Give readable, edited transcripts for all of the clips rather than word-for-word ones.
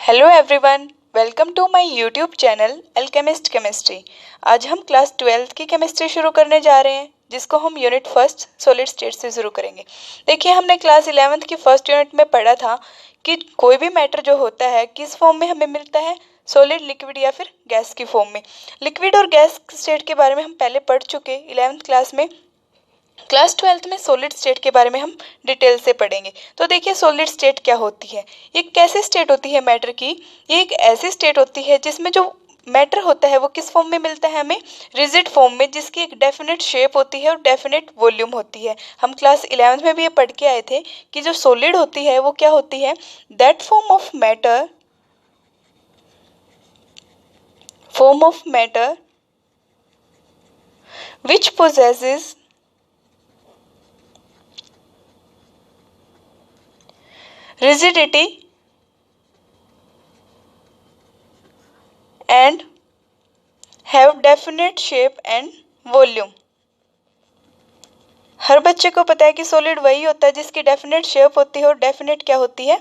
Hello everyone, welcome to my YouTube channel alchemist chemistry. आज हम class 12th की chemistry शुरू करने जा रहे हैं, जिसको हम यूनिट फर्स्ट सॉलिड स्टेट से शुरू करेंगे। देखिए, हमने क्लास 11th की फर्स्ट यूनिट में पढ़ा था कि कोई भी मैटर जो होता है किस फॉर्म में हमें मिलता है, सॉलिड, लिक्विड या फिर गैस की फॉर्म में। लिक्विड और गैस स्टेट के बारे में हम पहले पढ़ चुके 11th क्लास में। क्लास 12th में सॉलिड स्टेट के बारे में हम डिटेल से पढ़ेंगे। तो देखिए, सॉलिड स्टेट क्या होती है, ये कैसे स्टेट होती है मैटर की। ये एक ऐसी स्टेट होती है जिसमें जो मैटर होता है वो किस फॉर्म में मिलता है हमें, रिजिड फॉर्म में, जिसकी एक डेफिनेट शेप होती है और डेफिनेट वॉल्यूम होती है। हम क्लास 11th में भी ये पढ़ के आए थे कि जो सॉलिड होती है वो क्या होती है, that form of matter which possesses rigidity and have definite shape and volume। हर बच्चे को पता है कि सॉलिड वही होता है जिसकी डेफिनेट शेप होती है और डेफिनेट क्या होती है,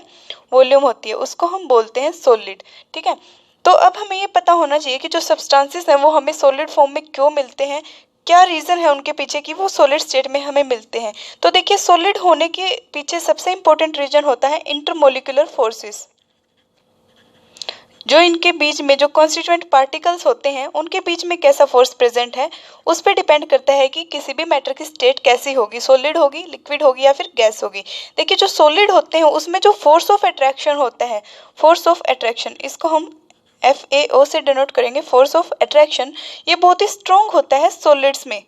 वॉल्यूम होती है, उसको हम बोलते हैं सॉलिड। ठीक है, तो अब हमें ये पता होना चाहिए कि जो सब्सटेंसेस हैं वो हमें सॉलिड फॉर्म में क्यों मिलते हैं, क्या रीज़न है उनके पीछे कि वो सॉलिड स्टेट में हमें मिलते हैं। तो देखिए, सॉलिड होने के पीछे सबसे इंपॉर्टेंट रीजन होता है इंटरमोलिकुलर फोर्सेस। जो इनके बीच में जो कॉन्स्टिट्यूएंट पार्टिकल्स होते हैं उनके बीच में कैसा फोर्स प्रेजेंट है, उस पर डिपेंड करता है कि किसी भी मैटर की स्टेट कैसी होगी, सॉलिड होगी, लिक्विड होगी या फिर गैस होगी। देखिए, जो सॉलिड होते हैं उसमें जो फोर्स ऑफ अट्रैक्शन होता है, फोर्स ऑफ अट्रैक्शन, इसको हम FAO से डिनोट करेंगे, फोर्स ऑफ अट्रैक्शन, ये बहुत ही स्ट्रॉन्ग होता है सॉलिड्स में।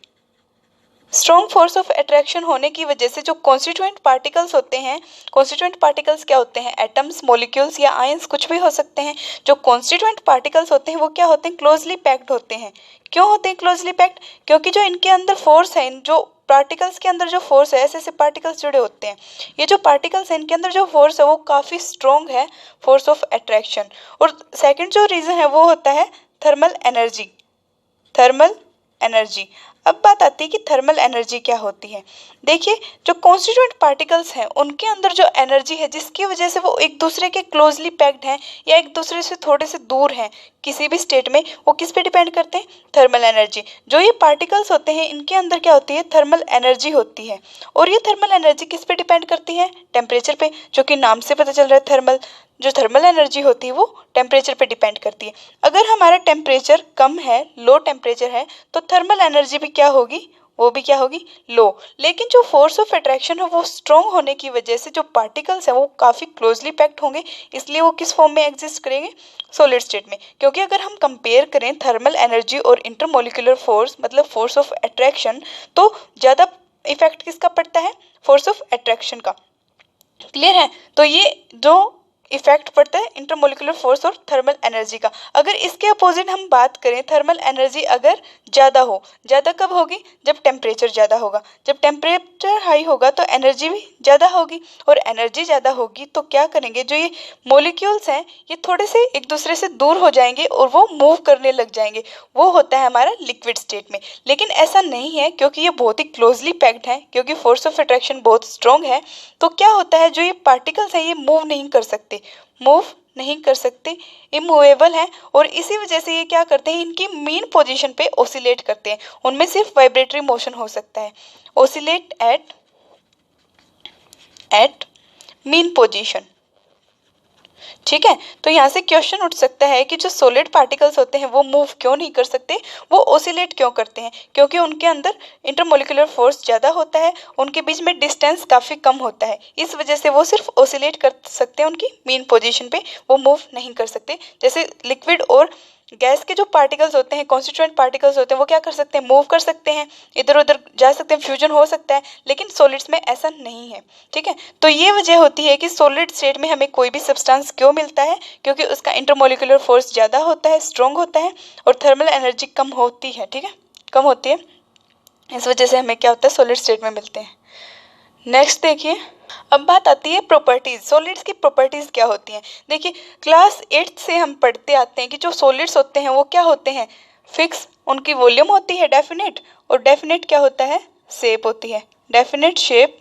स्ट्रॉन्ग फोर्स ऑफ अट्रैक्शन होने की वजह से जो कॉन्स्टिट्यूएंट पार्टिकल्स होते हैं, कॉन्स्टिट्यूएंट पार्टिकल्स क्या होते हैं, एटम्स, मॉलिक्यूल्स या आयंस, कुछ भी हो सकते हैं। जो कॉन्स्टिट्यूएंट पार्टिकल्स होते हैं वो क्या होते हैं, क्लोजली पैक्ड होते हैं। क्यों होते हैं क्लोजली पैक्ड, क्योंकि जो इनके अंदर फोर्स है, इन जो पार्टिकल्स के अंदर जो फोर्स है, ऐसे ऐसे पार्टिकल्स जुड़े होते हैं, ये जो पार्टिकल्स हैं इनके अंदर जो फोर्स है वो काफ़ी स्ट्रॉन्ग है, फोर्स ऑफ अट्रैक्शन। और सेकेंड जो रीज़न है वो होता है थर्मल एनर्जी। थर्मल एनर्जी, अब बात आती है कि थर्मल एनर्जी क्या होती है। देखिए, जो कॉन्स्टिट्यूएंट पार्टिकल्स हैं उनके अंदर जो एनर्जी है जिसकी वजह से वो एक दूसरे के क्लोजली पैक्ड हैं या एक दूसरे से थोड़े से दूर हैं किसी भी स्टेट में, वो किस पे डिपेंड करते हैं, थर्मल एनर्जी। जो ये पार्टिकल्स होते हैं इनके अंदर क्या होती है, थर्मल एनर्जी होती है। और ये थर्मल एनर्जी किस पे डिपेंड करती है, टेम्परेचर पे, जो कि नाम से पता चल रहा है थर्मल। जो थर्मल एनर्जी होती है वो टेम्परेचर पे डिपेंड करती है। अगर हमारा टेम्परेचर कम है, लो टेम्परेचर है, तो थर्मल एनर्जी भी क्या होगी, वो भी क्या होगी, लो। लेकिन जो फोर्स ऑफ अट्रैक्शन है वो स्ट्रॉन्ग होने की वजह से जो पार्टिकल्स हैं वो काफ़ी क्लोजली पैक्ड होंगे, इसलिए वो किस फॉर्म में एग्जिस्ट करेंगे, सॉलिड स्टेट में। क्योंकि अगर हम कंपेयर करें थर्मल एनर्जी और इंटरमोलिकुलर फोर्स, मतलब फोर्स ऑफ अट्रैक्शन, तो ज़्यादा इफेक्ट किसका पड़ता है, फोर्स ऑफ अट्रैक्शन का। क्लियर है, तो ये जो इफेक्ट पड़ता है इंटरमोलिकुलर फोर्स और थर्मल एनर्जी का। अगर इसके अपोजिट हम बात करें, थर्मल एनर्जी अगर ज़्यादा हो, ज़्यादा कब होगी, जब टेम्परेचर ज़्यादा होगा। जब टेम्परेचर हाई होगा तो एनर्जी भी ज़्यादा होगी, और एनर्जी ज़्यादा होगी तो क्या करेंगे, जो ये मॉलिक्यूल्स हैं ये थोड़े से एक दूसरे से दूर हो जाएंगे और वो मूव करने लग जाएंगे, वो होता है हमारा लिक्विड स्टेट में। लेकिन ऐसा नहीं है, क्योंकि ये बहुत ही क्लोजली पैक्ड है, क्योंकि फोर्स ऑफ अट्रैक्शन बहुत स्ट्रॉन्ग है। तो क्या होता है, जो ये पार्टिकल्स हैं ये मूव नहीं कर सकते, इमूवेबल है, और इसी वजह से ये क्या करते हैं, इनकी मीन पोजीशन पे ओसिलेट करते हैं। उनमें सिर्फ वाइब्रेटरी मोशन हो सकता है, ओसिलेट एट मीन पोजीशन। ठीक है, तो यहाँ से क्वेश्चन उठ सकता है कि जो सॉलिड पार्टिकल्स होते हैं वो मूव क्यों नहीं कर सकते, वो ओसिलेट क्यों करते हैं, क्योंकि उनके अंदर इंटरमोलिकुलर फोर्स ज़्यादा होता है, उनके बीच में डिस्टेंस काफ़ी कम होता है, इस वजह से वो सिर्फ ओसिलेट कर सकते हैं उनकी मेन पोजीशन पे, वो मूव नहीं कर सकते। जैसे लिक्विड और गैस के जो पार्टिकल्स होते हैं, कॉन्स्टिट्यूएंट पार्टिकल्स होते हैं, वो क्या कर सकते हैं, मूव कर सकते हैं, इधर उधर जा सकते हैं, फ्यूजन हो सकता है, लेकिन सॉलिड्स में ऐसा नहीं है। ठीक है, तो ये वजह होती है कि सॉलिड स्टेट में हमें कोई भी सब्सटेंस क्यों मिलता है, क्योंकि उसका इंटरमोलिकुलर फोर्स ज़्यादा होता है, स्ट्रॉन्ग होता है, और थर्मल एनर्जी कम होती है। ठीक है, कम होती है, इस वजह से हमें क्या होता है, सॉलिड स्टेट में मिलते हैं। नेक्स्ट देखिए, अब बात आती है प्रॉपर्टीज, सॉलिड्स की प्रॉपर्टीज क्या होती हैं। देखिए, क्लास 8 से हम पढ़ते आते हैं कि जो सॉलिड्स होते हैं वो क्या होते हैं, फिक्स, उनकी वॉल्यूम होती है डेफिनेट, और डेफिनेट क्या होता है, शेप होती है, definite shape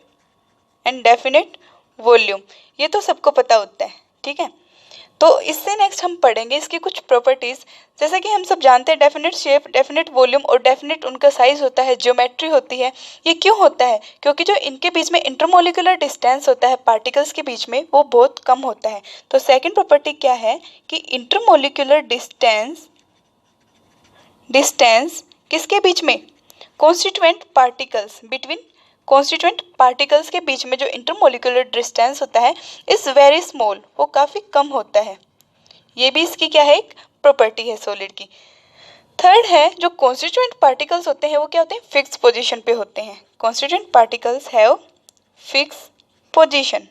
and definite volume, ये तो सबको पता होता है। ठीक है, तो इससे नेक्स्ट हम पढ़ेंगे इसकी कुछ प्रॉपर्टीज। जैसा कि हम सब जानते हैं डेफिनेट शेप, डेफिनेट वॉल्यूम और डेफिनेट उनका साइज होता है, ज्योमेट्री होती है। ये क्यों होता है? क्योंकि जो इनके बीच में इंटरमोलिकुलर डिस्टेंस होता है पार्टिकल्स के बीच में वो बहुत कम होता है। तो सेकंड प्रॉपर्टी क्या है कि इंटरमोलिकुलर डिस्टेंस किसके बीच में? Constituent particles, between constituent particles के बीच में जो इंटरमोलिकुलर डिस्टेंस होता है इज वेरी स्मॉल, वो काफ़ी कम होता है। ये भी इसकी क्या है? एक प्रॉपर्टी है सॉलिड की। थर्ड है जो कॉन्स्टिट्यूएंट पार्टिकल्स होते हैं वो क्या होते हैं? फिक्स पोजीशन पे होते हैं। Constituent particles have fix position.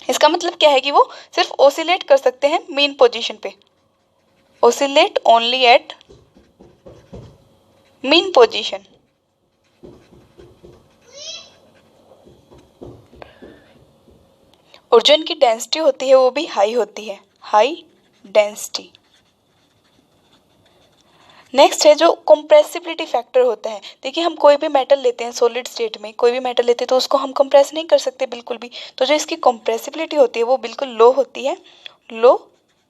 इसका मतलब क्या है कि वो सिर्फ ऑसिलेट कर सकते हैं मीन पोजीशन पे, oscillate only at mean position. और जो इनकी डेंसिटी होती है वो भी हाई होती है, हाई डेंसिटी। नेक्स्ट है जो कंप्रेसिबिलिटी फैक्टर होता है। देखिए हम कोई भी मेटल लेते हैं सॉलिड स्टेट में, कोई भी मेटल लेते हैं तो उसको हम कंप्रेस नहीं कर सकते बिल्कुल भी। तो जो इसकी कंप्रेसिबिलिटी होती है वो बिल्कुल लो होती है, लो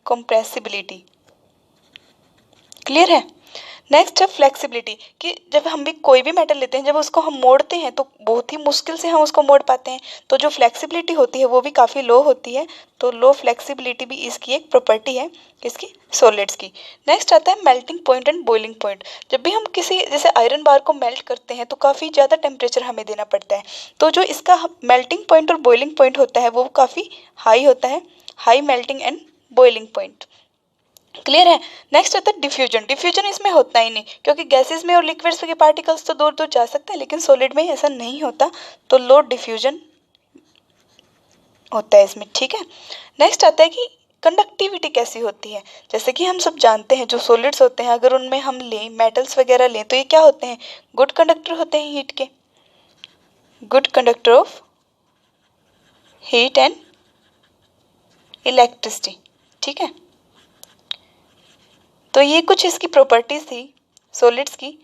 कंप्रेसिबिलिटी। क्लियर है? नेक्स्ट है फ्लेक्सिबिलिटी, कि जब हम भी कोई भी मेटल लेते हैं जब उसको हम मोड़ते हैं तो बहुत ही मुश्किल से हम उसको मोड़ पाते हैं। तो जो फ्लेक्सिबिलिटी होती है वो भी काफ़ी लो होती है। तो लो फ्लेक्सिबिलिटी भी इसकी एक प्रॉपर्टी है, किसकी? सॉलिड्स की। नेक्स्ट आता है melting point and boiling point. जब भी हम किसी जैसे आयरन बार को मेल्ट करते हैं तो काफ़ी ज़्यादा टेम्परेचर हमें देना पड़ता है। तो जो इसका मेल्टिंग पॉइंट और बॉइलिंग पॉइंट होता है वो काफ़ी हाई होता है, high melting and boiling point. Clear है? नेक्स्ट आता है डिफ्यूजन। डिफ्यूजन इसमें होता ही नहीं क्योंकि गैसेस में और लिक्विड्स के पार्टिकल्स तो दूर दूर जा सकते हैं लेकिन सॉलिड में ऐसा नहीं होता। तो लो डिफ्यूजन होता है इसमें। ठीक है? नेक्स्ट आता है कि कंडक्टिविटी कैसी होती है। जैसे कि हम सब जानते हैं जो सॉलिड्स होते हैं अगर उनमें हम लें मेटल्स वगैरह लें तो ये क्या होते हैं? गुड कंडक्टर होते हैं हीट के, good conductor of heat and electricity. ठीक है? तो ये कुछ इसकी प्रॉपर्टीज थी सॉलिड्स की।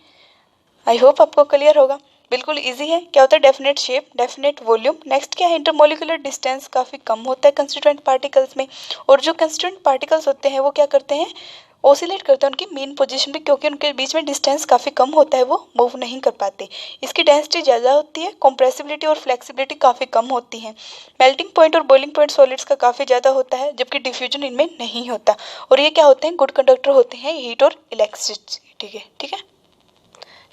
आई होप आपको क्लियर होगा। बिल्कुल इजी है। क्या होता है? Definite shape, definite volume. Next क्या है? इंटरमोलिकुलर डिस्टेंस काफ़ी कम होता है कंस्टिट्यूएंट पार्टिकल्स में। और जो कंस्टिट्यूएंट पार्टिकल्स होते हैं वो क्या करते हैं? ऑसिलेट करते हैं उनकी मेन पोजीशन पे, क्योंकि उनके बीच में डिस्टेंस काफ़ी कम होता है, वो मूव नहीं कर पाते। इसकी डेंसिटी ज़्यादा होती है, कंप्रेसिबिलिटी और फ्लेक्सिबिलिटी काफ़ी कम होती है। मेल्टिंग पॉइंट और बॉइलिंग पॉइंट सॉलिड्स का काफ़ी ज़्यादा होता है जबकि डिफ्यूजन इनमें नहीं होता। और ये क्या होते हैं? गुड कंडक्टर होते हैं हीट और इलेक्ट्रिसिटी। ठीक है।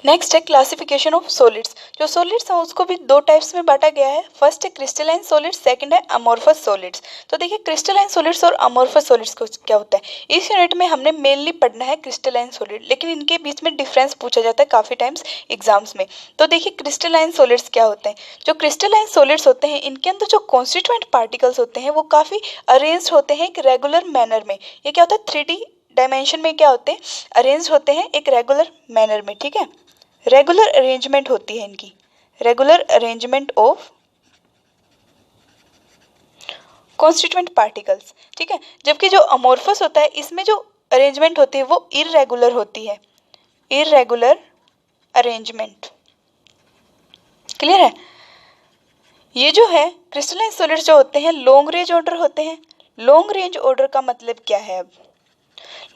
नेक्स्ट है क्लासिफिकेशन ऑफ सॉलिड्स। जो सॉलिड्स हैं उसको भी दो टाइप्स में बांटा गया है। फर्स्ट है क्रिस्टलाइन सॉलिड्स, सेकंड है अमोर्फस सॉलिड्स। तो देखिए क्रिस्टलाइन सॉलिड्स और अमोर्फस सॉलिड्स को क्या होता है इस यूनिट में हमने मेनली पढ़ना है क्रिस्टलाइन सॉलिड, लेकिन इनके बीच में डिफरेंस पूछा जाता है काफ़ी टाइम्स एग्जाम्स में। तो देखिए क्रिस्टलाइन सॉलिड्स क्या होते हैं। जो क्रिस्टलाइन सॉलिड्स होते हैं इनके अंदर जो कॉन्स्टिट्यूएंट पार्टिकल्स होते हैं वो काफ़ी अरेंज होते हैं एक रेगुलर मैनर में। ये क्या होता है? 3D डायमेंशन में क्या होते हैं? अरेंज होते हैं एक रेगुलर मैनर में। ठीक है? रेगुलर अरेंजमेंट होती है इनकी, regular arrangement of constituent particles. ठीक है? जबकि जो अमोर्फस होता है इसमें जो अरेंजमेंट होती है वो इररेगुलर होती है, इररेगुलर अरेंजमेंट। क्लियर है? ये जो है क्रिस्टलाइन सॉलिड्स जो होते हैं लॉन्ग रेंज ऑर्डर होते हैं। लॉन्ग रेंज ऑर्डर का मतलब क्या है? अब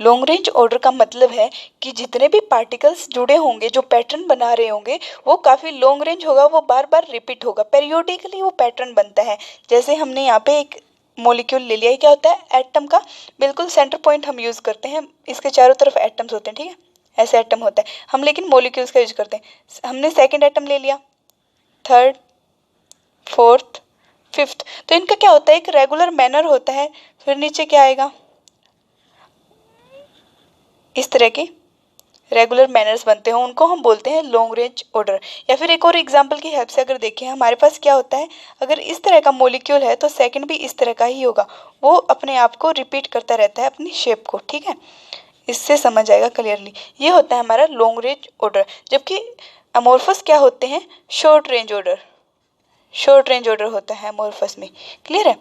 लॉन्ग रेंज ऑर्डर का मतलब है कि जितने भी पार्टिकल्स जुड़े होंगे जो पैटर्न बना रहे होंगे वो काफ़ी लॉन्ग रेंज होगा, वो बार बार रिपीट होगा, पेरियोडिकली वो पैटर्न बनता है। जैसे हमने यहाँ पे एक मॉलिक्यूल ले लिया है, क्या होता है? एटम का बिल्कुल सेंटर पॉइंट हम यूज़ करते हैं, इसके चारों तरफ एटम्स होते हैं। ठीक है? ऐसे एटम होता है हम लेकिन मॉलिक्यूल्स का यूज करते हैं। हमने सेकेंड एटम ले लिया, थर्ड, फोर्थ, फिफ्थ। तो इनका क्या होता है? एक रेगुलर मैनर होता है। फिर नीचे क्या आएगा? इस तरह के रेगुलर मैनर्स बनते हैं, उनको हम बोलते हैं लॉन्ग रेंज ऑर्डर। या फिर एक और एग्जांपल की हेल्प से अगर देखें हमारे पास क्या होता है, अगर इस तरह का मॉलिक्यूल है तो सेकंड भी इस तरह का ही होगा, वो अपने आप को रिपीट करता रहता है अपनी शेप को। ठीक है? इससे समझ आएगा क्लियरली। ये होता है हमारा लॉन्ग रेंज ऑर्डर। जबकि अमोर्फस क्या होते हैं? Short range order, short range order होता है अमोर्फस में। क्लियर है?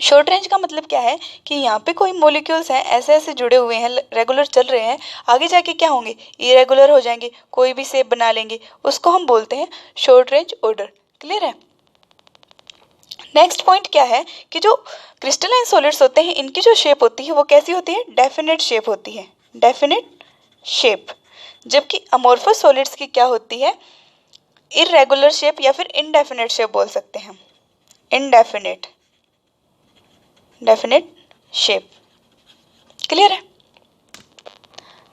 शॉर्ट रेंज का मतलब क्या है कि यहाँ पे कोई मॉलिक्यूल्स हैं ऐसे ऐसे जुड़े हुए हैं, रेगुलर चल रहे हैं, आगे जाके क्या होंगे? इरेगुलर हो जाएंगे, कोई भी शेप बना लेंगे, उसको हम बोलते हैं शॉर्ट रेंज ऑर्डर। क्लियर है? नेक्स्ट पॉइंट क्या है कि जो क्रिस्टलाइन सॉलिड्स होते हैं इनकी जो शेप होती है वो कैसी होती है, डेफिनेट शेप होती है, डेफिनेट शेप। जबकि अमोर्फस सॉलिड्स की क्या होती है, इरेगुलर शेप या फिर इनडेफिनेट शेप बोल सकते हैं हम, इनडेफिनेट, डेफिनेट शेप। क्लियर है।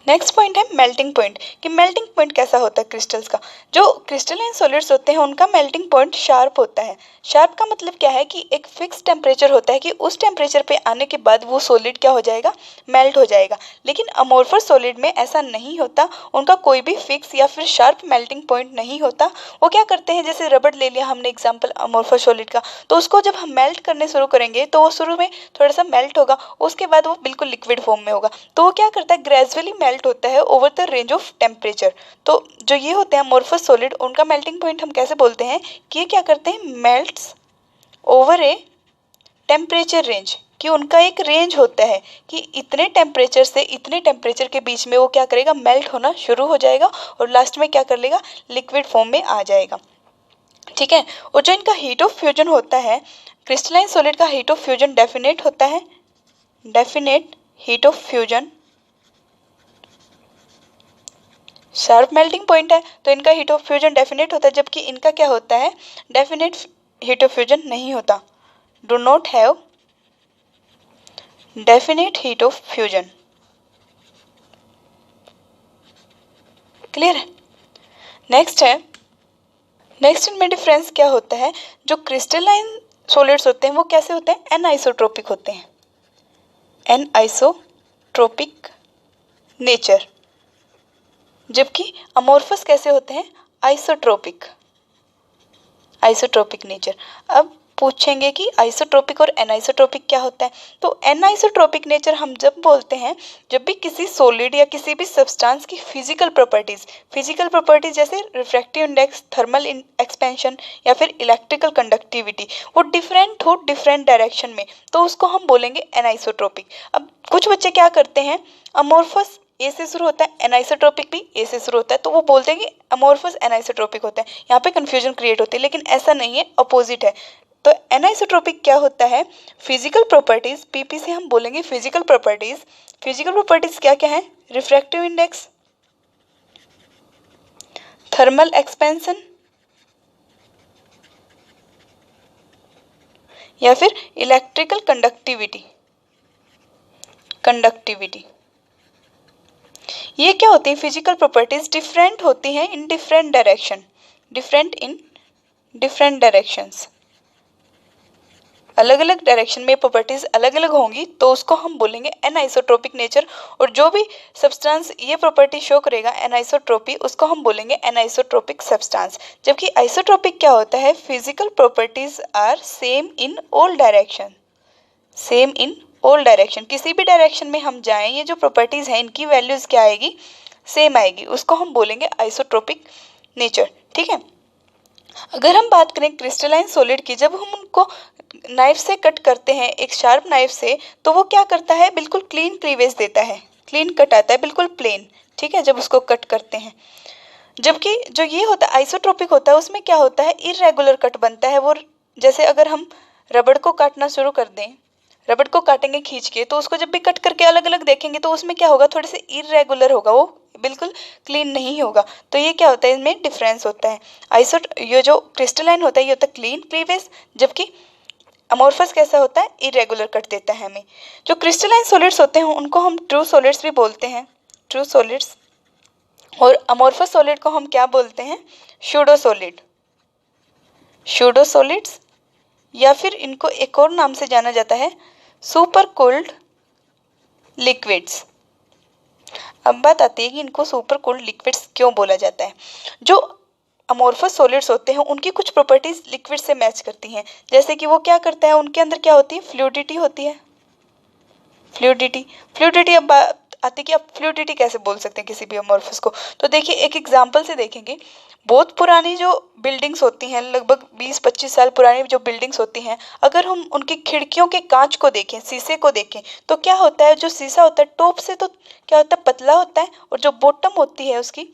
नेक्स्ट पॉइंट है मेल्टिंग पॉइंट, कि मेल्टिंग पॉइंट कैसा होता है क्रिस्टल्स का। जो क्रिस्टलाइन सॉलिड्स होते हैं उनका मेल्टिंग पॉइंट शार्प होता है। शार्प का मतलब क्या है कि एक फिक्स टेम्परेचर होता है कि उस टेम्परेचर पे आने के बाद वो सॉलिड क्या हो जाएगा, मेल्ट हो जाएगा। लेकिन अमोर्फस सॉलिड में ऐसा नहीं होता, उनका कोई भी फिक्स या फिर शार्प मेल्टिंग पॉइंट नहीं होता। वो क्या करते हैं, जैसे रबड़ ले लिया हमने एग्जाम्पल अमोर्फस सॉलिड का, तो उसको जब हम मेल्ट करने शुरू करेंगे तो वो शुरू में थोड़ा सा मेल्ट होगा, उसके बाद वो बिल्कुल लिक्विड फॉर्म में होगा। तो वो क्या करता है, ग्रेजुअली मेल्ट होता है over the range of temperature. तो जो ये होते हैं अमोर्फस सॉलिड, उनका मेल्टिंग पॉइंट हम कैसे बोलते हैं कि ये क्या करते हैं, melts over a temperature range, कि उनका एक रेंज होता है कि इतने टेम्परेचर से इतने टेम्परेचर के बीच में वो क्या करेगा, मेल्ट होना शुरू हो जाएगा और लास्ट में क्या कर लेगा, लिक्विड फॉर्म में आ जाएगा। ठीक है। और जो इनका हीट ऑफ फ्यूजन होता है, क्रिस्टलाइन सॉलिड का हीट ऑफ फ्यूजन डेफिनेट होता है, definite heat of fusion. Sharp melting point है तो इनका हीट ऑफ फ्यूजन डेफिनेट होता है, जबकि इनका क्या होता है, डेफिनेट हीट ऑफ फ्यूजन नहीं होता, do not have definite heat of fusion. Clear है। नेक्स्ट है, नेक्स्ट इनमें डिफरेंस क्या होता है, जो क्रिस्टलाइन सॉलिड्स होते हैं वो कैसे होते हैं, एनआइसोट्रोपिक होते हैं, एनआइसोट्रोपिक नेचर। जबकि अमोर्फस कैसे होते हैं, आइसोट्रोपिक, आइसोट्रोपिक नेचर। अब पूछेंगे कि आइसोट्रोपिक और एनाइसोट्रोपिक क्या होता है। तो एनाइसोट्रोपिक नेचर हम जब बोलते हैं, जब भी किसी सॉलिड या किसी भी सब्सटेंस की फिजिकल प्रॉपर्टीज जैसे रिफ्रैक्टिव इंडेक्स, थर्मल एक्सपेंशन या फिर इलेक्ट्रिकल कंडक्टिविटी, वो डिफरेंट हो डिफरेंट डायरेक्शन में, तो उसको हम बोलेंगे एनाइसोट्रोपिक। अब कुछ बच्चे क्या करते हैं, अमोर्फस ए से शुरू होता है, एनाइसोट्रोपिक भी ए से शुरू होता है, तो वो बोलते हैं कि अमोर्फस एनाइसोट्रोपिक होता है। यहाँ पे कंफ्यूजन क्रिएट होती है, लेकिन ऐसा नहीं है, अपोजिट है। तो एनाइसोट्रोपिक क्या होता है, फिजिकल प्रॉपर्टीज, पीपी से हम बोलेंगे फिजिकल प्रॉपर्टीज। फिजिकल प्रॉपर्टीज क्या क्या है, रिफ्रैक्टिव इंडेक्स, थर्मल एक्सपेंशन या फिर इलेक्ट्रिकल कंडक्टिविटी, ये क्या होती है, फिजिकल प्रॉपर्टीज डिफरेंट होती हैं in different direction, different in different directions, अलग अलग डायरेक्शन में प्रॉपर्टीज अलग अलग होंगी, तो उसको हम बोलेंगे एनाइसोट्रोपिक नेचर। और जो भी सब्सटेंस ये प्रॉपर्टी शो करेगा एनाइसोट्रोपी, उसको हम बोलेंगे एनाइसोट्रोपिक सब्सटेंस। जबकि आइसोट्रोपिक क्या होता है, physical properties are same in all direction, same in all direction, किसी भी डायरेक्शन में हम जाएं, ये जो प्रॉपर्टीज हैं इनकी वैल्यूज क्या आएगी, सेम आएगी, उसको हम बोलेंगे आइसोट्रोपिक नेचर। ठीक है। अगर हम बात करें क्रिस्टलाइन सॉलिड की, जब हम उनको नाइफ से कट करते हैं, एक शार्प नाइफ से, तो वो क्या करता है, बिल्कुल क्लीन क्लीवेज देता है, क्लीन कट आता है, बिल्कुल प्लेन। ठीक है, जब उसको कट करते हैं। जबकि जो ये होता है आइसोट्रोपिक होता है, उसमें क्या होता है, इरेगुलर कट बनता है। वो जैसे अगर हम रबड़ को काटना शुरू कर दें, रबड़ को काटेंगे खींच के, तो उसको जब भी कट करके अलग अलग देखेंगे तो उसमें क्या होगा, थोड़े से इरेगुलर होगा, वो बिल्कुल क्लीन नहीं होगा। तो ये क्या होता है, इनमें डिफरेंस होता है। ये जो क्रिस्टलाइन होता है ये होता है क्लीन क्लीवेज, जबकि अमोर्फस कैसा होता है, इरेगुलर कट देता है हमें। जो क्रिस्टलाइन सॉलिड्स होते हैं उनको हम ट्रू सॉलिड्स भी बोलते हैं, ट्रू सॉलिड्स। और अमोर्फस सॉलिड को हम क्या बोलते हैं, शूडो सॉलिड, शूडो सॉलिड्स, या फिर इनको एक और नाम से जाना जाता है सुपर कूल्ड लिक्विड्स। अब बात आती है कि इनको सुपर कूल्ड लिक्विड्स क्यों बोला जाता है। जो अमोर्फस सॉलिड्स होते हैं उनकी कुछ प्रॉपर्टीज लिक्विड से मैच करती हैं, जैसे कि वो क्या करता है, उनके अंदर क्या होती है, फ्लूइडिटी होती है, फ्लूइडिटी। अब बात आती है कि अब फ्लूइडिटी कैसे बोल सकते हैं किसी भी अमोर्फस को। तो देखिए एक एग्जांपल से देखेंगे, बहुत पुरानी जो बिल्डिंग्स होती हैं, लगभग 20-25 साल पुरानी जो बिल्डिंग्स होती हैं, अगर हम उनकी खिड़कियों के कांच को देखें, शीशे को देखें, तो क्या होता है, जो शीशा होता है टॉप से तो क्या होता है, पतला होता है, और जो बॉटम होती है उसकी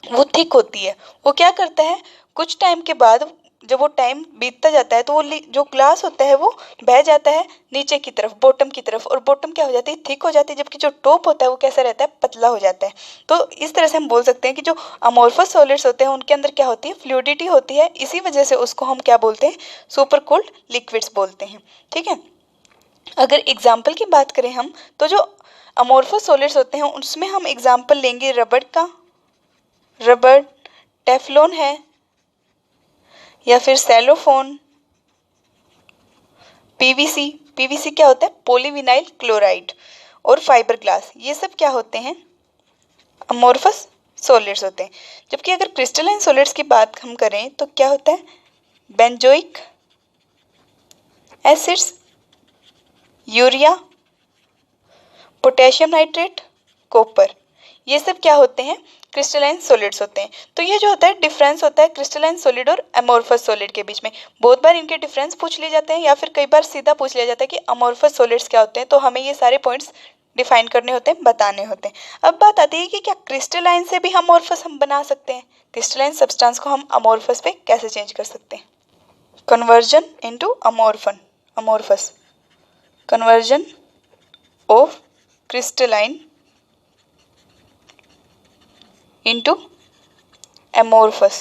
वो थिक होती है। वो क्या करता है, कुछ टाइम के बाद जब वो टाइम बीतता जाता है तो वो जो ग्लास होता है वो बह जाता है नीचे की तरफ, बॉटम की तरफ, और बॉटम क्या हो जाती है, थिक हो जाती है, जबकि जो टॉप होता है वो कैसा रहता है, पतला हो जाता है। तो इस तरह से हम बोल सकते हैं कि जो अमोर्फस सॉलिड्स होते हैं उनके अंदर क्या होती है, फ्लूइडिटी होती है। इसी वजह से उसको हम क्या बोलते हैं, सुपर कोल्ड लिक्विड्स बोलते हैं। ठीक है, अगर एग्जाम्पल की बात करें हम, तो जो अमोर्फस सॉलिड्स होते हैं उसमें हम एग्जाम्पल लेंगे रबड़ का, रबड़, टेफलॉन है, या फिर सेलोफोन, पीवीसी, पीवीसी क्या होता है, पॉलीविनाइल क्लोराइड, और फाइबर ग्लास, ये सब क्या होते हैं, अमोर्फस सॉलिड्स होते हैं। जबकि अगर क्रिस्टलाइन सॉलिड्स की बात हम करें तो क्या होता है, benzoic acids, urea, potassium nitrate, copper, ये सब क्या होते हैं, क्रिस्टलाइन सॉलिड्स होते हैं। तो ये जो होता है डिफरेंस होता है क्रिस्टलाइन सॉलिड और अमोर्फस सॉलिड के बीच में। बहुत बार इनके डिफरेंस पूछ लिए जाते हैं या फिर कई बार सीधा पूछ लिया जाता है कि अमोर्फस सॉलिड्स क्या होते हैं, तो हमें ये सारे पॉइंट्स डिफाइन करने होते हैं, बताने होते हैं। अब बात आती है कि क्या क्रिस्टलाइन से भी अमोर्फस हम बना सकते हैं, क्रिस्टलाइन सब्सटेंस को हम अमोर्फस पे कैसे चेंज कर सकते हैं। Conversion into amorphous, conversion of crystalline into amorphous,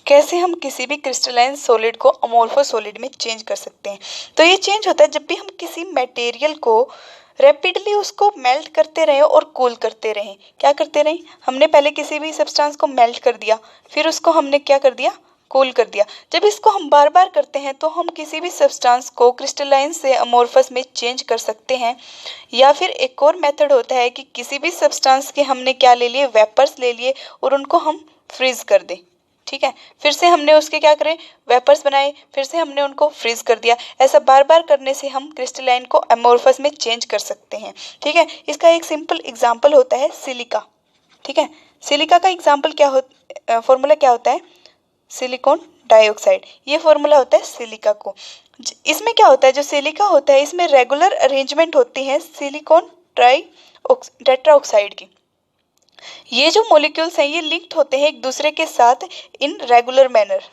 कैसे हम किसी भी क्रिस्टलाइन सॉलिड को अमोर्फस सॉलिड में चेंज कर सकते हैं। तो ये चेंज होता है जब भी हम किसी मटेरियल को रैपिडली उसको मेल्ट करते रहें और कूल करते रहें। क्या करते रहें, हमने पहले किसी भी सब्सटेंस को मेल्ट कर दिया, फिर उसको हमने क्या कर दिया, कूल कर दिया। जब इसको हम बार बार करते हैं तो हम किसी भी सब्सटेंस को क्रिस्टलाइन से अमोर्फस में चेंज कर सकते हैं। या फिर एक और मेथड होता है कि किसी भी सब्सटेंस के हमने क्या ले लिए, वेपर्स ले लिए, और उनको हम फ्रीज कर दें। ठीक है, फिर से हमने उसके क्या करें, वेपर्स बनाए, फिर से हमने उनको फ्रीज कर दिया। ऐसा बार बार करने से हम क्रिस्टलाइन को अमोर्फस में चेंज कर सकते हैं। ठीक है, इसका एक सिंपल एग्जांपल होता है सिलिका। ठीक है, सिलिका का एग्जांपल क्या फॉर्मूला क्या होता है, सिलिकॉन डाइऑक्साइड, ये फॉर्मूला होता है सिलिका को। इसमें क्या होता है, जो सिलिका होता है इसमें रेगुलर अरेंजमेंट होती है सिलिकॉन टेट्राऑक्साइड की। ये जो मॉलिक्यूल्स हैं ये लिंक्ड होते हैं एक दूसरे के साथ इन रेगुलर मैनर।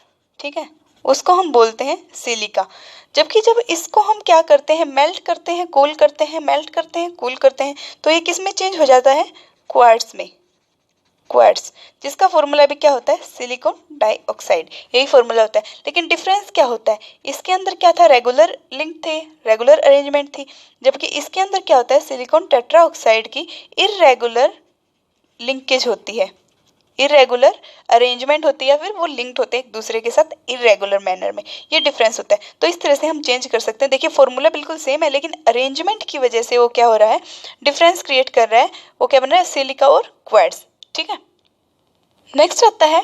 ठीक है, उसको हम बोलते हैं सिलिका। जबकि जब इसको हम क्या करते हैं, मेल्ट करते हैं, कूल करते हैं, मेल्ट करते हैं, कूल करते हैं, तो ये किस में चेंज हो जाता है, क्वार्ट्ज में, क्वार्ट्ज, जिसका फॉर्मूला भी क्या होता है, सिलिकॉन डाइऑक्साइड, यही फॉर्मूला होता है। लेकिन डिफरेंस क्या होता है, इसके अंदर क्या था, रेगुलर लिंक थे, रेगुलर अरेंजमेंट थी, जबकि इसके अंदर क्या होता है, सिलिकॉन टेट्राऑक्साइड की इररेगुलर लिंकेज होती है, इरेगुलर अरेंजमेंट होती है, या फिर वो लिंक्ड होते हैं एक दूसरे के साथ इरेगुलर मैनर में, ये डिफरेंस होता है। तो इस तरह से हम चेंज कर सकते हैं। देखिए फॉर्मूला बिल्कुल सेम है, लेकिन अरेंजमेंट की वजह से वो क्या हो रहा है, डिफरेंस क्रिएट कर रहा है, वो क्या बन रहा है, सिलिका और क्वार्ट्ज। ठीक है, नेक्स्ट आता है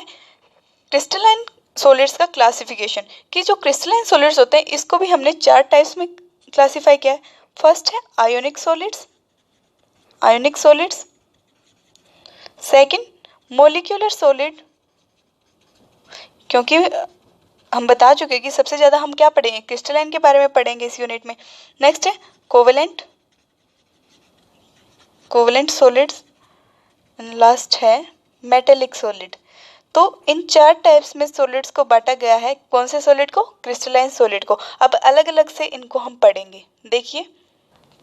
क्रिस्टलाइन सॉलिड्स का क्लासिफिकेशन, कि जो क्रिस्टलाइन सॉलिड्स होते हैं इसको भी हमने 4 टाइप्स में क्लासीफाई किया है। फर्स्ट है ionic solids, ionic solids. Second molecular solid, क्योंकि हम बता चुके कि सबसे ज़्यादा हम क्या पढ़ेंगे, क्रिस्टलाइन के बारे में पढ़ेंगे इस यूनिट में। नेक्स्ट है कोवेलेंट, कोवेलेंट सॉलिड्स। लास्ट है मेटेलिक सॉलिड। तो इन 4 टाइप्स में सॉलिड्स को बांटा गया है। कौन से सॉलिड को, क्रिस्टलाइन सॉलिड को। अब अलग अलग से इनको हम पढ़ेंगे। देखिए,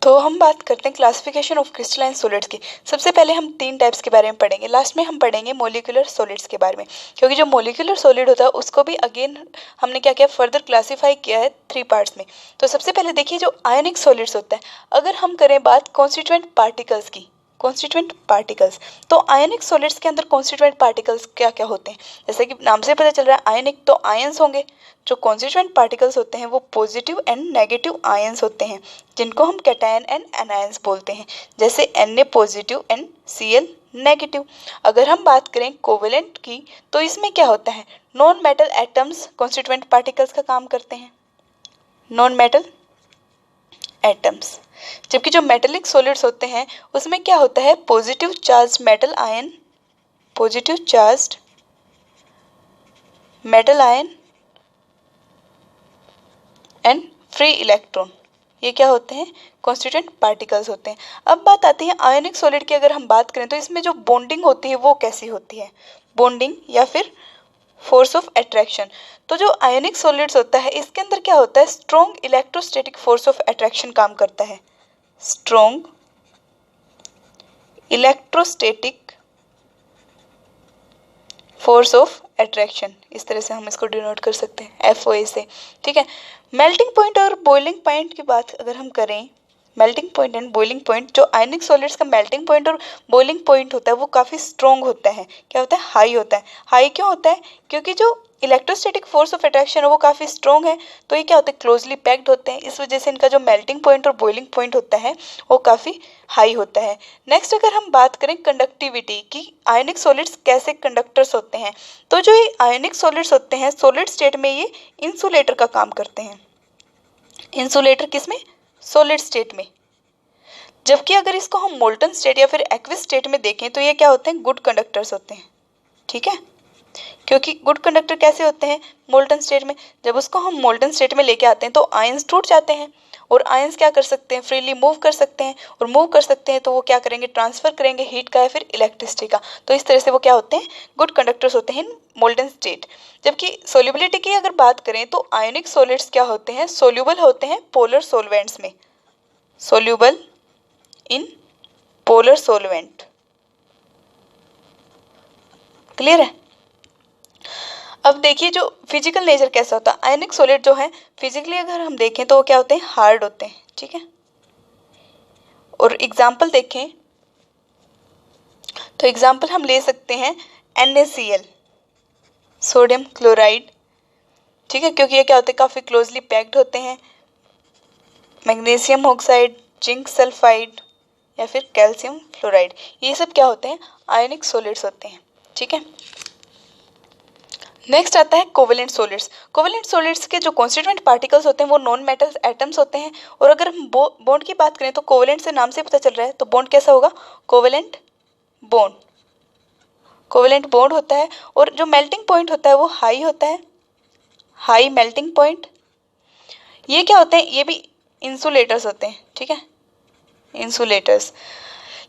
तो हम बात करते हैं क्लासिफिकेशन ऑफ क्रिस्टलाइन सॉलिड्स की। सबसे पहले हम 3 टाइप्स के बारे में पढ़ेंगे, लास्ट में हम पढ़ेंगे मॉलिक्यूलर सॉलिड्स के बारे में, क्योंकि जो मॉलिक्यूलर सॉलिड होता है उसको भी अगेन हमने क्या किया, फर्दर क्लासीफाई किया है 3 पार्ट्स में। तो सबसे पहले देखिए जो आयनिक सॉलिड्स होता है, अगर हम करें बात कॉन्स्टिट्यूएंट पार्टिकल्स की, कॉन्स्टिट्यूएंट पार्टिकल्स, तो आयनिक सॉलिड्स के अंदर कॉन्स्टिट्यूएंट पार्टिकल्स क्या क्या होते हैं, जैसे कि नाम से पता चल रहा है आयनिक तो आयंस होंगे। जो कॉन्स्टिट्यूएंट पार्टिकल्स होते हैं वो पॉजिटिव एंड नेगेटिव आयंस होते हैं, जिनको हम कैटायन एंड एनायंस बोलते हैं, जैसे Na positive and Cl negative. अगर हम बात करें कोवेलेंट की, तो इसमें क्या होता है, non metal atoms constituent particles का काम करते हैं, नॉन मेटल एटम्स। जबकि जो मेटेलिक सॉलिड्स होते हैं उसमें क्या होता है, positive charged metal ion, positive charged metal ion and free electron, ये क्या होते हैं, कॉन्स्टिट्यूएंट पार्टिकल्स होते हैं। अब बात आती है आयनिक सॉलिड की, अगर हम बात करें तो इसमें जो बॉन्डिंग होती है वो कैसी होती है, बॉन्डिंग या फिर फोर्स ऑफ अट्रैक्शन। तो जो आयोनिक सॉलिड्स होता है इसके अंदर क्या होता है, strong electrostatic force of attraction काम करता है। Strong electrostatic force of attraction, इस तरह से हम इसको डिनोट कर सकते हैं FOA से। ठीक है, मेल्टिंग पॉइंट और बॉइलिंग पॉइंट की बात अगर हम करें, melting point and boiling point, जो आयनिक सॉलिड्स का मेल्टिंग पॉइंट और बॉइलिंग पॉइंट होता है वो काफ़ी स्ट्रॉन्ग होता है। क्या होता है, हाई होता है। हाई क्यों होता है, क्योंकि जो इलेक्ट्रोस्टैटिक फोर्स ऑफ अट्रैक्शन है वो काफ़ी स्ट्रॉन्ग है, तो ये क्या होते हैं, क्लोजली पैक्ड होते हैं, इस वजह से इनका जो मेल्टिंग पॉइंट और बॉइलिंग पॉइंट होता है वो काफ़ी हाई होता है। नेक्स्ट अगर हम बात करें कंडक्टिविटी की, आयनिक सॉलिड्स कैसे कंडक्टर्स होते हैं, तो जो ये आयनिक सॉलिड्स होते हैं सॉलिड स्टेट में ये इंसुलेटर का काम करते हैं। इंसुलेटर किसमें, सॉलिड स्टेट में। जबकि अगर इसको हम मोल्टन स्टेट या फिर एक्विस स्टेट में देखें तो ये क्या होते हैं, गुड कंडक्टर्स होते हैं। ठीक है, क्योंकि गुड कंडक्टर कैसे होते हैं, मोल्टन स्टेट में। जब उसको हम मोल्टन स्टेट में लेके आते हैं तो आयंस टूट जाते हैं, और आयंस क्या कर सकते हैं, फ्रीली मूव कर सकते हैं, और मूव कर सकते हैं तो वो क्या करेंगे, ट्रांसफर करेंगे हीट का या फिर इलेक्ट्रिसिटी का। तो इस तरह से वो क्या होते हैं, गुड कंडक्टर्स होते हैं इन मोल्टन स्टेट। जबकि सोल्युबिलिटी की अगर बात करें तो आयनिक सॉलिड्स क्या होते हैं, सोल्यूबल होते हैं पोलर सॉल्वेंट्स में। Soluble in polar solvent, clear है। अब देखिए जो फिजिकल नेचर कैसा होता है, आयनिक सॉलिड जो है फिजिकली अगर हम देखें तो वो क्या होते हैं, हार्ड होते हैं। ठीक है, और एग्जाम्पल देखें तो एग्जाम्पल हम ले सकते हैं NaCl, सोडियम क्लोराइड। ठीक है, क्योंकि ये क्या होते हैं, काफ़ी क्लोजली पैक्ड होते हैं। मैग्नीशियम ऑक्साइड, जिंक सल्फाइड या फिर कैल्शियम फ्लोराइड, ये सब क्या होते हैं, आयनिक सॉलिड्स होते हैं। ठीक है, नेक्स्ट आता है कोवेलेंट सॉलिड्स। कोवेलेंट सॉलिड्स के जो कॉन्स्टिट्यूएंट पार्टिकल्स होते हैं वो नॉन मेटल एटम्स होते हैं। और अगर हम बॉन्ड की बात करें तो कोवेलेंट से नाम से पता चल रहा है, तो बॉन्ड कैसा होगा, कोवेलेंट बॉन्ड। कोवेलेंट बॉन्ड होता है, और जो मेल्टिंग पॉइंट होता है वो हाई होता है, हाई मेल्टिंग पॉइंट। ये क्या होते हैं, ये भी इंसुलेटर्स होते हैं। ठीक है, इंसुलेटर्स।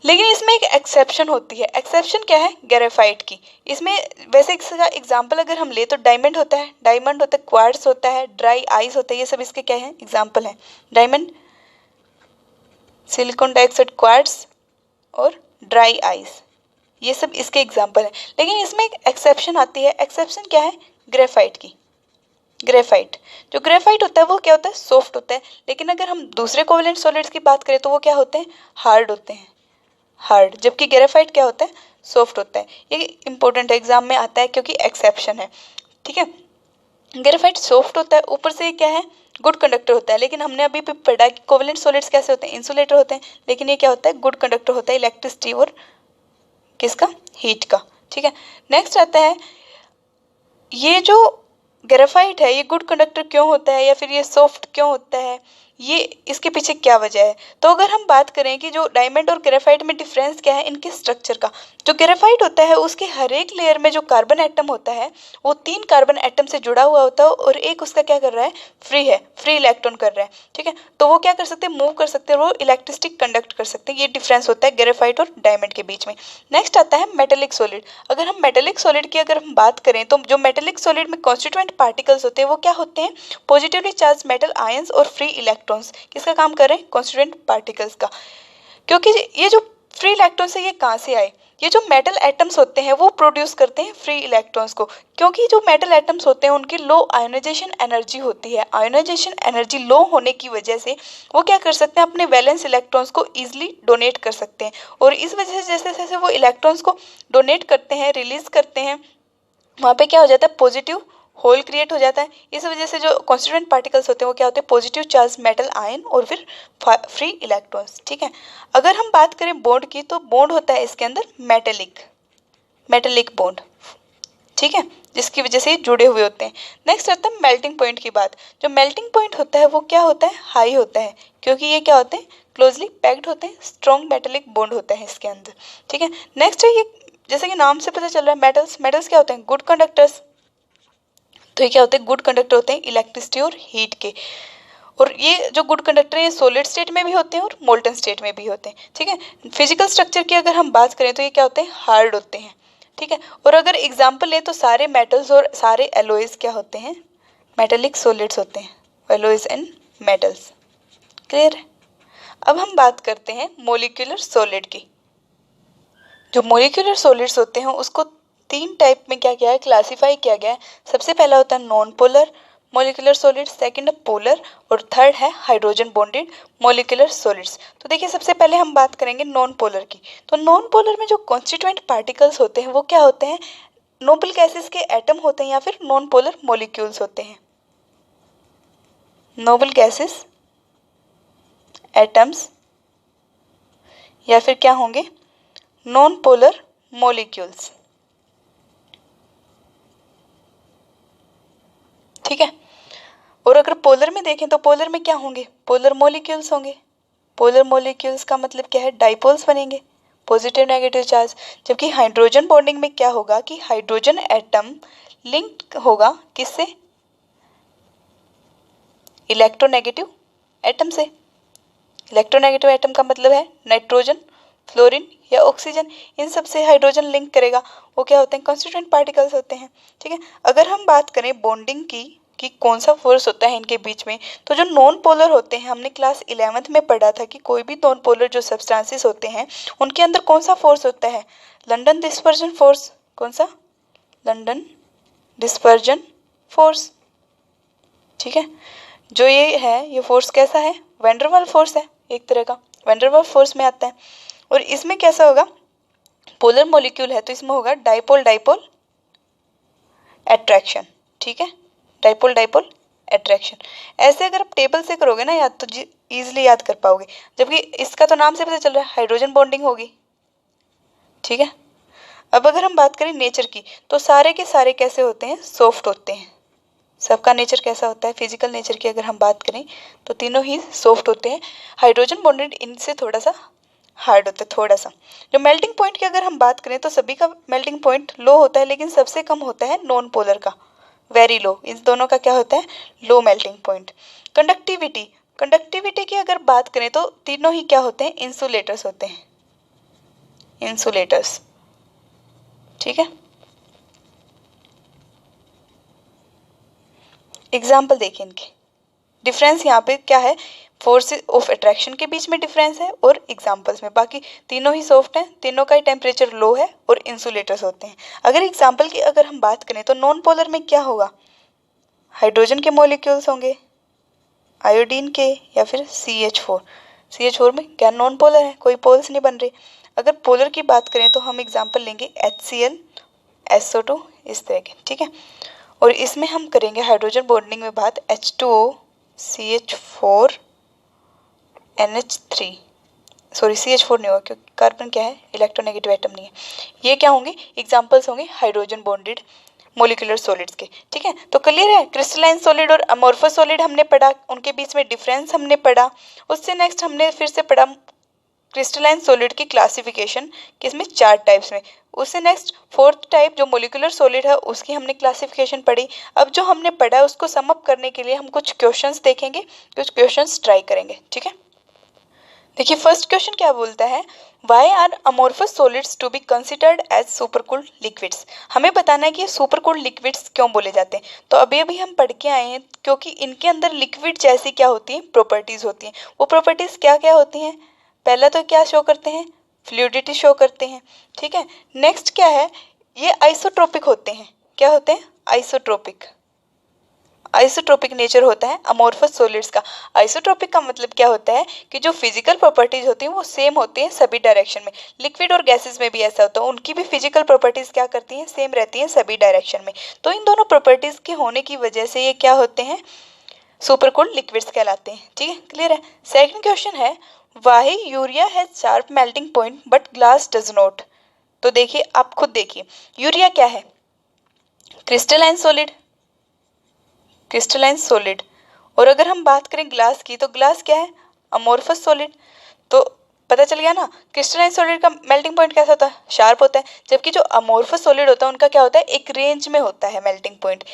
लेकिन इसमें एक एक्सेप्शन होती है। एक्सेप्शन क्या है, ग्रेफाइट की। इसमें वैसे इसका एग्जांपल अगर हम ले तो डायमंड होता है, क्वार्ट्ज होता है, ड्राई आइस होता है, ये सब इसके क्या है, एग्जांपल है। डायमंड, सिलिकॉन डाइऑक्साइड, क्वार्ट्ज और ड्राई आइस, ये सब इसके एग्जांपल है। लेकिन इसमें एक एक्सेप्शन आती है। एक्सेप्शन क्या है, ग्रेफाइट की। ग्रेफाइट, जो ग्रेफाइट होता है वो क्या होता है, सॉफ्ट होता है। लेकिन अगर हम दूसरे कोवेलेंट सॉलिड्स की बात करें तो वो क्या होते हैं, हार्ड होते हैं, हार्ड। जबकि ग्रेफाइट क्या होता है, सॉफ्ट होता है। ये इंपॉर्टेंट एग्जाम में आता है क्योंकि एक्सेप्शन है। ठीक है, ग्रेफाइट सॉफ्ट होता है, ऊपर से क्या है, गुड कंडक्टर होता है। लेकिन हमने अभी भी पढ़ा कि कोवेलेंट सॉलिड्स कैसे होते हैं, इंसुलेटर होते हैं। लेकिन ये क्या होता है, गुड कंडक्टर होता है, इलेक्ट्रिसिटी और किसका, हीट का। ठीक है, नेक्स्ट आता है, ये जो ग्रेफाइट है ये गुड कंडक्टर क्यों होता है या फिर ये सॉफ्ट क्यों होता है, ये इसके पीछे क्या वजह है। तो अगर हम बात करें कि जो डायमंड और ग्रेफाइट में डिफरेंस क्या है, इनके स्ट्रक्चर का। जो ग्रेफाइट होता है उसके हर एक लेयर में जो कार्बन एटम होता है वो 3 कार्बन एटम से जुड़ा हुआ होता है, और एक उसका क्या कर रहा है, फ्री है, फ्री इलेक्ट्रॉन कर रहा है। ठीक है, तो वो क्या कर सकते हैं, मूव कर सकते हैं, वो इलेक्ट्रिसिटी कंडक्ट कर सकते हैं। ये डिफरेंस होता है ग्रेफाइट और डायमंड के बीच में। नेक्स्ट आता है मेटेलिक सॉलिड। अगर हम मेटेलिक सॉलिड की अगर हम बात करें तो जो मेटेलिक सॉलिड में कॉन्स्टिट्यूएंट पार्टिकल्स होते हैं वो क्या होते हैं, पॉजिटिवली चार्ज मेटल आयंस और फ्री इलेक्ट्रॉन्स। किसका काम कर रहे हैं, कॉन्स्टिट्यूएंट पार्टिकल्स का। क्योंकि ये जो फ्री इलेक्ट्रॉन्स है ये कहाँ से आए, ये जो मेटल एटम्स होते हैं वो प्रोड्यूस करते हैं फ्री इलेक्ट्रॉन्स को। क्योंकि जो मेटल एटम्स होते हैं उनकी लो आयोनाइजेशन एनर्जी होती है। आयोनाइजेशन एनर्जी लो होने की वजह से वो क्या कर सकते हैं, अपने वैलेंस इलेक्ट्रॉन्स को ईजिली डोनेट कर सकते हैं। और इस वजह से जैसे जैसे वो इलेक्ट्रॉन्स को डोनेट करते हैं, रिलीज करते हैं, वहाँ पे क्या हो जाता है, पॉजिटिव होल क्रिएट हो जाता है। इस वजह से जो कॉन्स्टिट्यूएंट पार्टिकल्स होते हैं वो क्या होते हैं, पॉजिटिव चार्ज मेटल आयन और फिर फ्री इलेक्ट्रॉन्स। ठीक है, अगर हम बात करें बॉन्ड की तो बॉन्ड होता है इसके अंदर मेटेलिक बॉन्ड। ठीक है, जिसकी वजह से जुड़े हुए होते हैं। नेक्स्ट आता है मेल्टिंग पॉइंट की बात। जो मेल्टिंग पॉइंट होता है वो क्या होता है, हाई होता है, क्योंकि ये क्या होते हैं, क्लोजली पैक्ड होते हैं, स्ट्रॉन्ग मेटेलिक बॉन्ड होता है इसके अंदर। ठीक है, नेक्स्ट है ये, जैसे कि नाम से पता चल रहा है, मेटल्स क्या होते हैं, गुड कंडक्टर्स। तो ये क्या होते हैं, गुड कंडक्टर होते हैं इलेक्ट्रिसिटी और हीट के। और ये जो गुड कंडक्टर है सॉलिड स्टेट में भी होते हैं और मोल्टन स्टेट में भी होते हैं। ठीक है, फिजिकल स्ट्रक्चर की अगर हम बात करें तो ये क्या होते हैं, हार्ड होते हैं। ठीक है। और अगर एग्जाम्पल लें तो सारे मेटल्स और सारे एलोइज क्या होते हैं, मेटेलिक सॉलिड्स होते हैं, एलोइज एंड मेटल्स। क्लियर है। अब हम बात करते हैं मोलिकुलर सॉलिड की। जो मोलिकुलर सॉलिड्स होते हैं उसको तीन टाइप में क्या किया है, क्लासिफाई किया गया है। सबसे पहला होता है non polar molecular solids, second है पोलर और थर्ड है हाइड्रोजन बॉन्डेड मोलिकुलर सॉलिड्स। तो देखिए सबसे पहले हम बात करेंगे नॉन पोलर की। तो नॉन पोलर में जो कॉन्स्टिट्यूएंट पार्टिकल्स होते हैं वो क्या होते हैं, नोबल गैसेस के एटम होते हैं या फिर नॉन पोलर मॉलिक्यूल्स होते हैं। नोबल गैसेस एटम्स या फिर क्या होंगे, नॉन पोलर मॉलिक्यूल्स। ठीक है। और अगर पोलर में देखें तो पोलर में क्या होंगे, पोलर मॉलिक्यूल्स होंगे। पोलर मॉलिक्यूल्स का मतलब क्या है, डाइपोल्स बनेंगे, पॉजिटिव नेगेटिव चार्ज। जबकि हाइड्रोजन बॉन्डिंग में क्या होगा कि हाइड्रोजन एटम लिंक होगा किससे, इलेक्ट्रोनेगेटिव एटम से। इलेक्ट्रोनेगेटिव एटम का मतलब है नाइट्रोजन, फ्लोरीन या ऑक्सीजन, इन सब से हाइड्रोजन लिंक करेगा। वो क्या होते हैं, कॉन्स्टिट्यूएंट पार्टिकल्स होते हैं। ठीक है। अगर हम बात करें बॉन्डिंग की कि कौन सा फोर्स होता है इनके बीच में, तो जो नॉन पोलर होते हैं, हमने क्लास 11th में पढ़ा था कि कोई भी नॉन पोलर जो सब्सटेंसेस होते हैं उनके अंदर कौन सा फोर्स होता है, लंदन डिस्पर्जन फोर्स। कौन सा, लंदन डिस्पर्जन फोर्स। ठीक है। जो ये है, ये फोर्स कैसा है, वैंडरवाल फोर्स है, एक तरह का वैंडरवाल फोर्स में आता है। और इसमें कैसा होगा, पोलर मॉलिक्यूल है तो इसमें होगा डाइपोल डाइपोल अट्रैक्शन। ठीक है, डाइपोल डाइपोल अट्रैक्शन। ऐसे अगर आप टेबल से करोगे ना याद तो इजीली याद कर पाओगे, जबकि इसका तो नाम से पता चल रहा है हाइड्रोजन बॉन्डिंग होगी। ठीक है। अब अगर हम बात करें नेचर की तो सारे के सारे कैसे होते हैं, सॉफ्ट होते हैं। सबका नेचर कैसा होता है, फिजिकल नेचर की अगर हम बात करें तो तीनों ही सॉफ्ट होते हैं। हाइड्रोजन बॉन्डेड इनसे थोड़ा सा हार्ड होता है, थोड़ा सा। जो मेल्टिंग पॉइंट की अगर हम बात करें तो सभी का मेल्टिंग पॉइंट लो होता है, लेकिन सबसे कम होता है नॉन पोलर का, वेरी लो। इन दोनों का क्या होता है, low melting point. Conductivity, conductivity की अगर बात करें तो तीनों ही क्या होते हैं, इंसुलेटर्स होते हैं, इंसुलेटर्स। ठीक है। एग्जाम्पल देखिए इनके, डिफरेंस यहाँ पे क्या है, फोर्स ऑफ अट्रैक्शन के बीच में डिफरेंस है और एग्जाम्पल्स में। बाकी तीनों ही सॉफ्ट हैं, तीनों का ही टेम्परेचर लो है और इंसुलेटर्स होते हैं। अगर एग्जाम्पल की अगर हम बात करें तो नॉन पोलर में क्या होगा, हाइड्रोजन के मॉलिक्यूल्स होंगे, आयोडीन के या फिर CH4। CH4 में क्या नॉन पोलर है, कोई पोल्स नहीं बन रहे। अगर पोलर की बात करें तो हम एग्जाम्पल लेंगे HCl, SO2, इस तरह के। ठीक है। और इसमें हम करेंगे हाइड्रोजन बॉन्डिंग में बात H2O, CH4, NH3। Sorry CH4 नहीं होगा क्योंकि कार्बन क्या है, इलेक्ट्रोनेगेटिव एटम नहीं है। ये क्या होंगे, एग्जाम्पल्स होंगे हाइड्रोजन बॉन्डेड मोलिकुलर सॉलिड्स के। ठीक है। तो क्लियर है, क्रिस्टलाइन सॉलिड और अमोर्फस सॉलिड हमने पढ़ा, उनके बीच में डिफरेंस हमने पढ़ा। उससे नेक्स्ट हमने फिर से पढ़ा क्रिस्टलाइन सॉलिड की क्लासिफिकेशन, किसमें, 4 टाइप्स में। उससे नेक्स्ट फोर्थ टाइप जो मोलिकुलर सॉलिड है उसकी हमने क्लासिफिकेशन पढ़ी। अब जो हमने पढ़ा है उसको सम अप करने के लिए हम कुछ क्वेश्चंस देखेंगे, कुछ क्वेश्चंस ट्राई करेंगे। ठीक है। देखिए फर्स्ट क्वेश्चन क्या बोलता है, why are amorphous solids to be considered as supercooled liquids. हमें बताना है कि ये सुपरकूल्ड लिक्विड्स क्यों बोले जाते हैं। तो अभी अभी हम पढ़ के आए हैं क्योंकि इनके अंदर लिक्विड जैसी क्या होती है, प्रॉपर्टीज होती हैं। वो प्रॉपर्टीज क्या क्या होती हैं, पहला तो क्या शो करते हैं, फ्लूइडिटी शो करते हैं। ठीक है। नेक्स्ट क्या है, ये आइसोट्रोपिक होते हैं। क्या होते हैं, आइसोट्रोपिक। आइसोट्रोपिक नेचर होता है अमोर्फस सॉलिड्स का। आइसोट्रोपिक का मतलब क्या होता है कि जो फिजिकल प्रॉपर्टीज होती हैं वो सेम होती हैं सभी डायरेक्शन में। लिक्विड और गैसेस में भी ऐसा होता है, उनकी भी फिजिकल प्रॉपर्टीज क्या करती हैं, सेम रहती हैं सभी डायरेक्शन में। तो इन दोनों प्रॉपर्टीज के होने की वजह से ये क्या होते हैं, सुपरकूल्ड लिक्विड्स कहलाते हैं। ठीक है, क्लियर है। सेकंड क्वेश्चन है, why urea has sharp melting point but glass does not. तो देखिए आप खुद देखिए, यूरिया क्या है, क्रिस्टलाइन सॉलिड, क्रिस्टलाइन सॉलिड। और अगर हम बात करें ग्लास की तो ग्लास क्या है, अमोर्फस सॉलिड। तो पता चल गया ना, क्रिस्टलाइन सॉलिड का मेल्टिंग पॉइंट कैसा होता है, शार्प होता है। जबकि जो अमोर्फस सॉलिड होता है उनका क्या होता है, एक रेंज में होता है मेल्टिंग पॉइंट,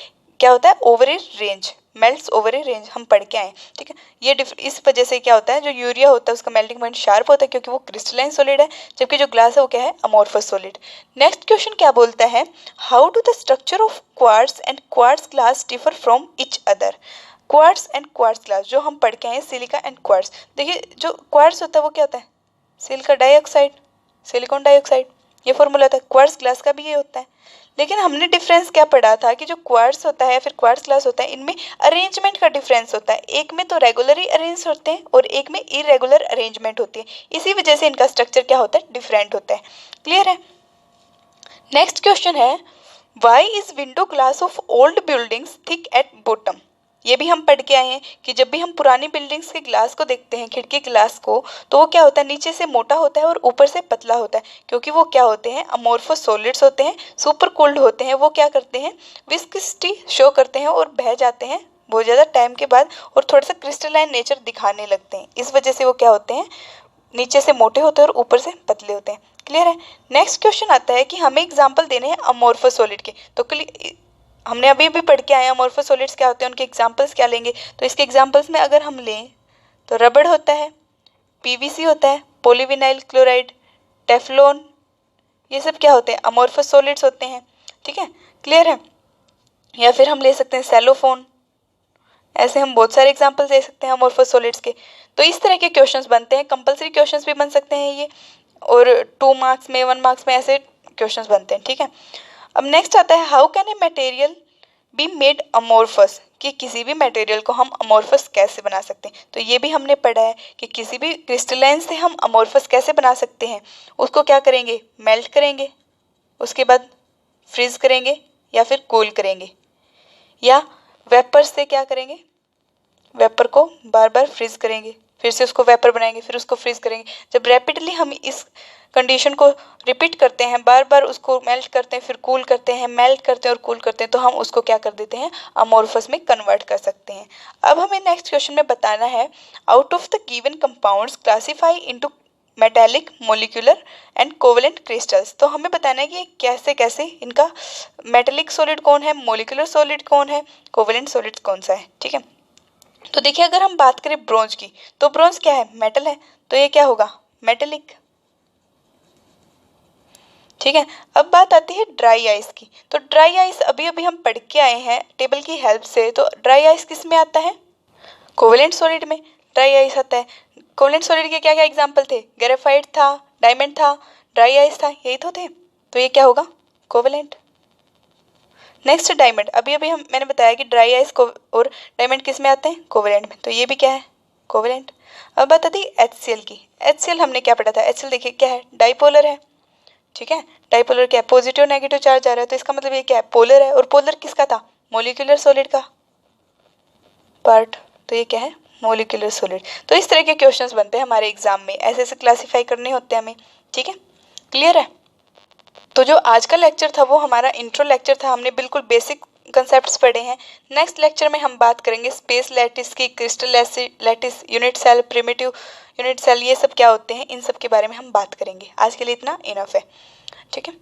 क्या होता है, ओवर ए रेंज, मेल्ट्स ओवर ए रेंज, हम पढ़ के आए, ठीक है। ये इस वजह से क्या होता है, जो यूरिया होता है उसका मेल्टिंग पॉइंट शार्प होता है क्योंकि वो क्रिस्टलाइन सॉलिड है, जबकि जो ग्लास है वो क्या है, अमोर्फस सॉलिड। नेक्स्ट क्वेश्चन क्या बोलता है, how do the structure of quartz and quartz glass differ from each other. Quartz and quartz glass जो हम पढ़ के आए, सिलिका एंड क्वार्ट्ज। देखिए जो क्वार्ट्ज होता है वो क्या होता है, सिलिका डाइऑक्साइड, सिलिकॉन डाइऑक्साइड, ये फॉर्मूला था। क्वार्ट्ज ग्लास का भी ये होता है। लेकिन हमने डिफरेंस क्या पढ़ा था कि जो क्वार्ट्ज होता है या फिर क्वार्ट्ज ग्लास होता है, इनमें अरेंजमेंट का डिफरेंस होता है। एक में तो रेगुलरली अरेंज होते हैं और एक में इरेगुलर अरेंजमेंट होती है, इसी वजह से इनका स्ट्रक्चर क्या होता है, डिफरेंट होता है। क्लियर है। नेक्स्ट क्वेश्चन है, why is window glass of old buildings thick at bottom. ये भी हम पढ़ के आए हैं कि जब भी हम पुरानी बिल्डिंग्स के ग्लास को देखते हैं, खिड़की ग्लास को, तो वो क्या होता है, नीचे से मोटा होता है और ऊपर से पतला होता है, क्योंकि वो क्या होते हैं, अमोर्फस सॉलिड्स होते हैं, सुपर कोल्ड होते हैं। वो क्या करते हैं, विस्कोसिटी शो करते हैं और बह जाते हैं बहुत ज़्यादा टाइम के बाद, और थोड़ा सा क्रिस्टलाइन नेचर दिखाने लगते हैं। इस वजह से वो क्या होते हैं, नीचे से मोटे होते हैं और ऊपर से पतले होते हैं। क्लियर है। नेक्स्ट क्वेश्चन आता है कि हमें एग्जाम्पल देने हैं अमोर्फस सॉलिड के। तो हमने अभी भी पढ़ के आए अमोर्फस सॉलिड्स क्या होते हैं, उनके एग्जांपल्स क्या लेंगे। तो इसके एग्जांपल्स में अगर हम लें तो रबड़ होता है, पीवीसी होता है, पॉलीविनाइल क्लोराइड, टेफ्लॉन, ये सब क्या होते हैं, अमोर्फस सॉलिड्स होते हैं। ठीक है, क्लियर है। या फिर हम ले सकते हैं सेलोफोन, ऐसे हम बहुत सारे एग्जाम्पल्स दे सकते हैं अमोर्फस सॉलिड्स के। तो इस तरह के क्वेश्चंस बनते हैं, कंपलसरी क्वेश्चंस भी बन सकते हैं ये, और 2 मार्क्स में, 1 मार्क्स में ऐसे क्वेश्चंस बनते हैं। ठीक है। अब नेक्स्ट आता है, how can a material be made amorphous, कि किसी भी मटेरियल को हम अमोर्फस कैसे बना सकते हैं। तो ये भी हमने पढ़ा है कि किसी भी क्रिस्टलाइन से हम अमोर्फस कैसे बना सकते हैं। उसको क्या करेंगे, मेल्ट करेंगे, उसके बाद फ्रीज करेंगे या फिर कूल करेंगे, या वेपर से क्या करेंगे, वेपर को बार बार फ्रीज करेंगे, फिर से उसको वेपर बनाएंगे, फिर उसको फ्रीज करेंगे। जब रैपिडली हम इस कंडीशन को रिपीट करते हैं, बार बार उसको मेल्ट करते हैं, फिर कूल करते हैं, मेल्ट करते हैं और कूल करते हैं, तो हम उसको क्या कर देते हैं, अमोर्फस में कन्वर्ट कर सकते हैं। अब हमें नेक्स्ट क्वेश्चन में बताना है, out of the given compounds classify into metallic, molecular and covalent crystals. तो हमें बताना है कि कैसे कैसे इनका मेटेलिक सॉलिड कौन है, मोलिकुलर सॉलिड कौन है, कोवेलेंट सॉलिड कौन सा है। ठीक है। तो देखिए अगर हम बात करें ब्रोंज की, तो ब्रोंज क्या है, मेटल है, तो ये क्या होगा, मेटेलिक। ठीक है। अब बात आती है ड्राई आइस की। तो ड्राई आइस अभी अभी हम पढ़ के आए हैं टेबल की हेल्प से। तो ड्राई आइस किस में आता है, कोवेलेंट सॉलिड में ड्राई आइस आता है। कोवेलेंट सॉलिड के क्या क्या एग्जांपल थे, ग्रेफाइट था, डायमंड था, ड्राई आइस था, यही तो थे। तो ये क्या होगा, कोवेलेंट। नेक्स्ट डायमंड, अभी अभी मैंने बताया कि ड्राई आइस को और डायमंड किस में आते हैं, कोवेलेंट में, तो ये भी क्या है, कोवेलेंट। अब बात आती है HCl की। HCl हमने क्या पढ़ा था, HCl देखिए क्या है, डाइपोलर है। ठीक है, डाइपोलर क्या है, पॉजिटिव नेगेटिव चार्ज आ रहा है, तो इसका मतलब ये क्या है, पोलर है। और पोलर किसका था, मोलिकुलर सॉलिड का पार्ट, तो ये क्या है, मोलिकुलर सॉलिड। तो इस तरह के क्वेश्चंस बनते हैं हमारे एग्जाम में, ऐसे ऐसे क्लासीफाई करने होते हैं हमें। ठीक है, क्लियर है। तो जो आज का लेक्चर था वो हमारा इंट्रो लेक्चर था, हमने बिल्कुल बेसिक कंसेप्ट्स पढ़े हैं। नेक्स्ट लेक्चर में हम बात करेंगे स्पेस लैटिस की, crystal lattice, unit cell, primitive unit cell, ये सब क्या होते हैं, इन सब के बारे में हम बात करेंगे। आज के लिए इतना इनफ है। ठीक है।